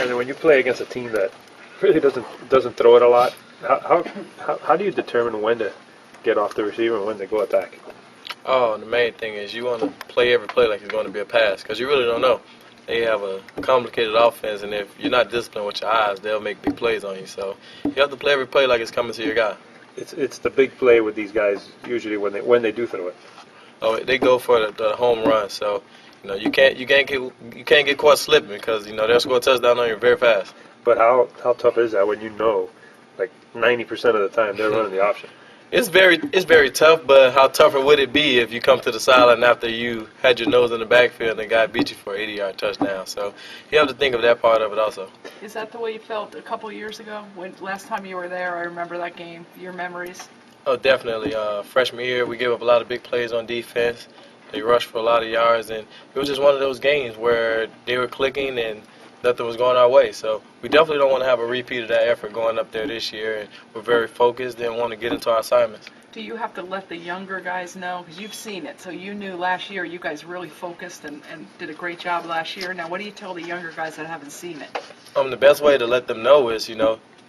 And when you play against a team that really doesn't throw it a lot, how do you determine when to get off the receiver and when to go attack? Oh, the main thing is you want to play every play like it's going to be a pass because you really don't know. They have a complicated offense, and if you're not disciplined with your eyes, they'll make big plays on you. So you have to play every play like it's coming to your guy. It's the big play with these guys usually when they do throw it. Oh, they go for the home run. So you can't get caught slipping because they'll score a touchdown on you very fast. But how tough is that when you know, like 90% of the time they're running the option? It's very tough, but how tougher would it be if you come to the sideline after you had your nose in the backfield and the guy beat you for an 80-yard touchdown? So you have to think of that part of it also. Is that the way you felt a couple of years ago? When last time you were there, I remember that game. Your memories? Oh, definitely. Freshman year, we gave up a lot of big plays on defense. They rushed for a lot of yards, and it was just one of those games where they were clicking and nothing was going our way. So we definitely don't want to have a repeat of that effort going up there this year, and we're very focused and want to get into our assignments. Do you have to let the younger guys know? Because you've seen it. So you knew last year you guys really focused and did a great job last year. Now, what do you tell the younger guys that haven't seen it? The best way to let them know is,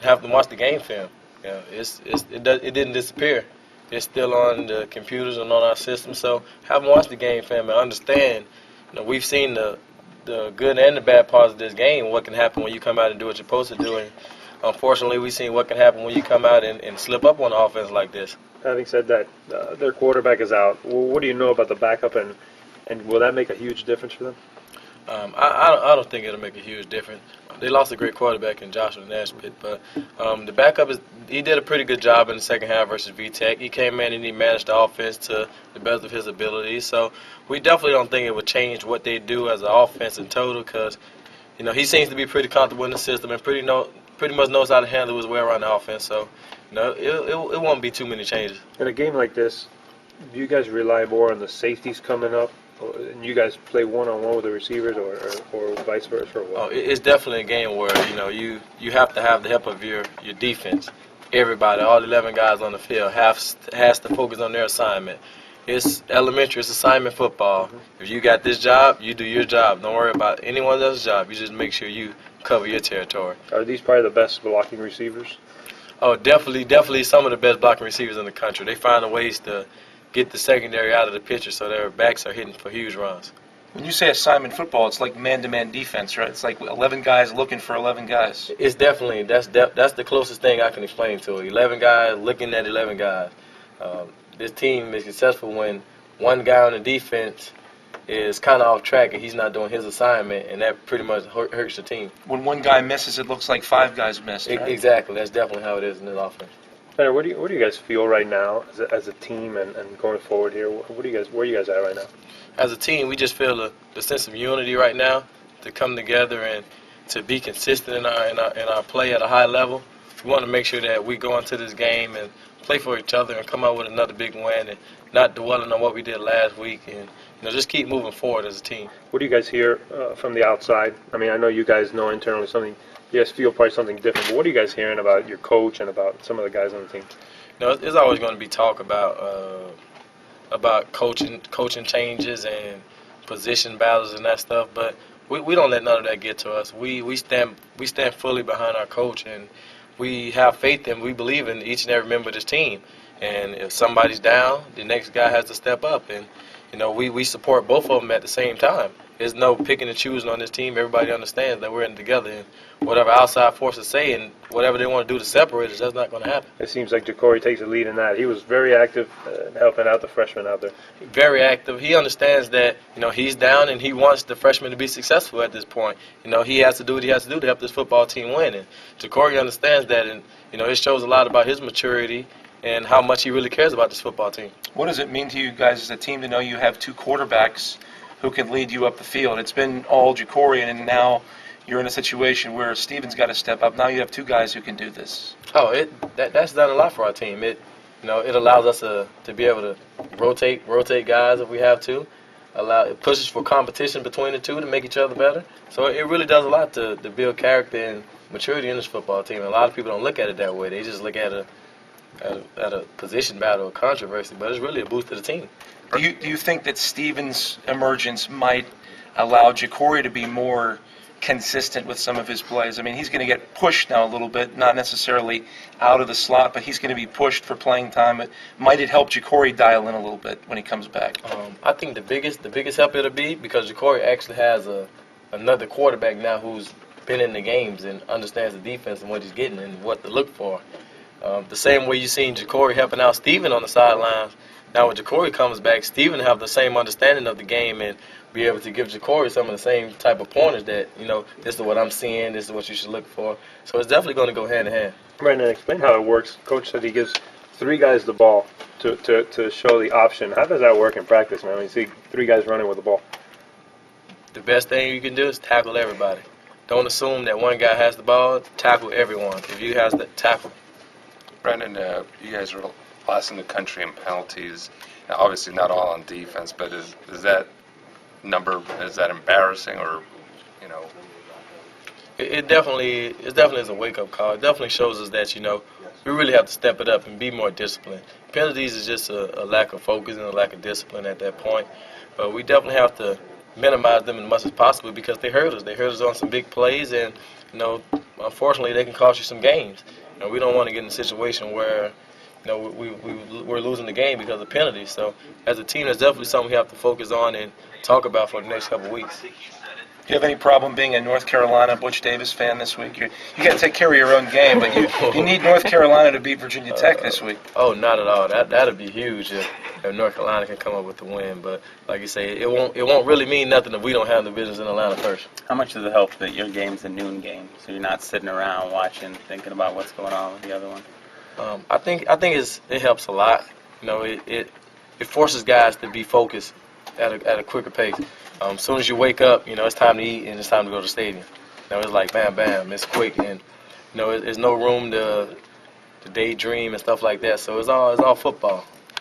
have them watch the game film. It didn't disappear. It's still on the computers and on our system. So have them watch the game film and understand. We've seen the good and the bad parts of this game, what can happen when you come out and do what you're supposed to do. And unfortunately, we've seen what can happen when you come out and slip up on offense like this. Having said that, their quarterback is out. What do you know about the backup, and will that make a huge difference for them? I don't think it'll make a huge difference. They lost a great quarterback in Joshua Nesbitt, but the backup he did a pretty good job in the second half versus VTech. He came in and he managed the offense to the best of his abilities. So we definitely don't think it would change what they do as an offense in total because, he seems to be pretty comfortable in the system and pretty much knows how to handle his way around the offense. So, it won't be too many changes. In a game like this, do you guys rely more on the safeties coming up? And you guys play one-on-one with the receivers or vice versa? Or what? Oh, it's definitely a game where, you have to have the help of your defense. Everybody, all 11 guys on the field has to focus on their assignment. It's elementary. It's assignment football. Mm-hmm. If you got this job, you do your job. Don't worry about anyone else's job. You just make sure you cover your territory. Are these probably the best blocking receivers? Oh, definitely some of the best blocking receivers in the country. They find ways to get the secondary out of the picture so their backs are hitting for huge runs. When you say assignment football, it's like man-to-man defense, right? It's like 11 guys looking for 11 guys. It's definitely, that's the closest thing I can explain to it. 11 guys looking at 11 guys. This team is successful when one guy on the defense is kind of off track and he's not doing his assignment, and that pretty much hurts the team. When one guy misses, it looks like 5 guys missed, right? Exactly. That's definitely how it is in this offense. Tanner, where do you guys feel right now as a team and going forward here? Where are you guys at right now? As a team, we just feel the sense of unity right now to come together and to be consistent in our play at a high level. We want to make sure that we go into this game and play for each other and come out with another big win and not dwelling on what we did last week and just keep moving forward as a team. What do you guys hear from the outside? I mean, I know you guys know internally something. You guys feel probably something different, but what are you guys hearing about your coach and about some of the guys on the team? There's always going to be talk about coaching changes and position battles and that stuff, but we don't let none of that get to us. We stand fully behind our coach, and we have faith and we believe in each and every member of this team. And if somebody's down, the next guy has to step up, and we support both of them at the same time. There's no picking and choosing on this team. Everybody understands that we're in it together, and whatever outside forces say and whatever they want to do to separate us, that's not going to happen. It seems like Jacory takes the lead in that. He was very active helping out the freshmen out there. Very active. He understands that, he's down and he wants the freshmen to be successful at this point. He has to do what he has to do to help this football team win. And Jacory understands that, and, it shows a lot about his maturity and how much he really cares about this football team. What does it mean to you guys as a team to know you have 2 quarterbacks who can lead you up the field? It's been all Jacory, and now you're in a situation where Steven's got to step up. Now you have 2 guys who can do this. Oh, that's done a lot for our team. It allows us to be able to rotate guys if we have to. It pushes for competition between the two to make each other better. So it really does a lot to build character and maturity in this football team. And a lot of people don't look at it that way. They just look at a position battle or controversy, but it's really a boost to the team. Do you think that Steven's emergence might allow Jacory to be more consistent with some of his plays. I mean, he's going to get pushed now a little bit, not necessarily out of the slot, but he's going to be pushed for playing time. Might it help Ja'Cory dial in a little bit when he comes back? I think the biggest help it'll be because Ja'Cory actually has another quarterback now who's been in the games and understands the defense and what he's getting and what to look for. The same way you've seen Ja'Cory helping out Steven on the sidelines. Now when Ja'Cory comes back, Steven have the same understanding of the game and be able to give Ja'Cory some of the same type of pointers that, this is what I'm seeing, this is what you should look for. So it's definitely going to go hand in hand. Brandon, explain how it works. Coach said he gives 3 guys the ball to show the option. How does that work in practice, man? I mean, you see 3 guys running with the ball. The best thing you can do is tackle everybody. Don't assume that one guy has the ball. Tackle everyone. If you has the tackle. Brandon, you guys are last in the country in penalties. Now, obviously not all on defense, but is that number, is that embarrassing or, It definitely is a wake-up call. It definitely shows us that, we really have to step it up and be more disciplined. Penalties is just a lack of focus and a lack of discipline at that point. But we definitely have to minimize them as much as possible because they hurt us. They hurt us on some big plays, and, unfortunately, they can cost you some games. We don't want to get in a situation where, we're losing the game because of penalties. So, as a team, that's definitely something we have to focus on and talk about for the next couple of weeks. Do you have any problem being a North Carolina Butch Davis fan this week? You got to take care of your own game, but you need North Carolina to beat Virginia Tech this week. Oh, not at all. That'd be huge if North Carolina can come up with the win. But like you say, it won't really mean nothing if we don't have the business in Atlanta first. How much does it help that your game's a noon game, so you're not sitting around watching, thinking about what's going on with the other one? I think it helps a lot. It forces guys to be focused at a quicker pace. As soon as you wake up, it's time to eat and it's time to go to the stadium. It's like bam, bam, it's quick, and there's no room to daydream and stuff like that. So it's all football.